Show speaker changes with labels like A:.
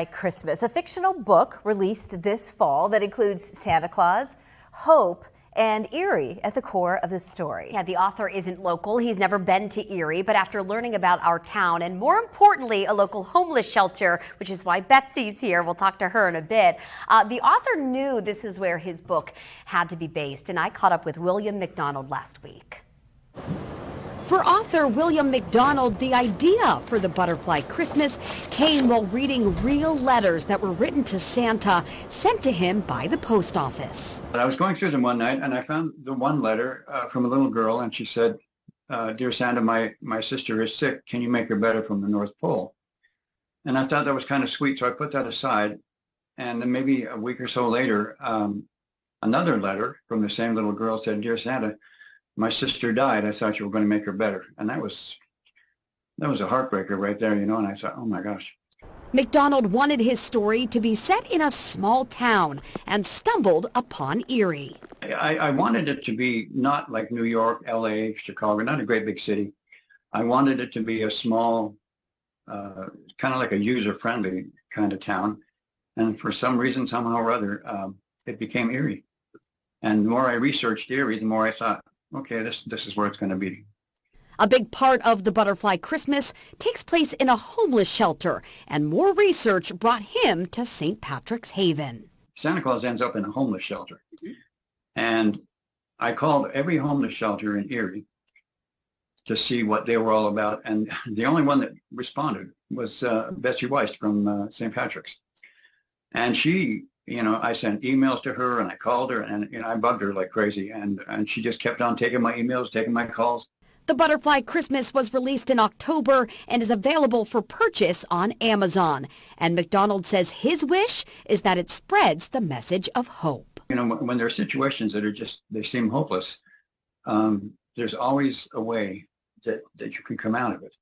A: Christmas, a fictional book released this fall that includes Santa Claus, hope, and Erie at the core of the story.
B: Yeah, the author isn't local. He's never been to Erie, but after learning about our town and more importantly, a local homeless shelter, which is why Betsy's here, we'll talk to her in a bit, the author knew this is where his book had to be based, and I caught up with William McDonald last week. For author William McDonald, the idea for the Butterfly Christmas came while reading real letters that were written to Santa, sent to him by the post office.
C: I was going through them one night and I found the one letter from a little girl, and she said, "Dear Santa, my sister is sick. Can you make her better from the North Pole?" And I thought that was kind of sweet, so I put that aside. And then maybe a week or so later, another letter from the same little girl said, "Dear Santa, my sister died. I thought you were going to make her better." And that was a heartbreaker right there, you know, and I thought, oh my gosh.
B: McDonald wanted his story to be set in a small town and stumbled upon Erie.
C: I wanted it to be not like New York, LA, Chicago, not a great big city. I wanted it to be a small, kind of like a user-friendly kind of town. And for some reason, somehow or other, it became Erie. And the more I researched Erie, the more I thought, okay, this is where it's going to be.
B: A big part of the Butterfly Christmas takes place in a homeless shelter, and more research brought him to St. Patrick's Haven.
C: Santa Claus ends up in a homeless shelter. And I called every homeless shelter in Erie to see what they were all about. And the only one that responded was Betsy Weiss from St. Patrick's. And she, you know, I sent emails to her and I called her and, you know, I bugged her like crazy. And she just kept on taking my emails, taking my calls.
B: The Butterfly Christmas was released in October and is available for purchase on Amazon. And McDonald says his wish is that it spreads the message of hope.
C: You know, when there are situations that are just, they seem hopeless, there's always a way that you can come out of it.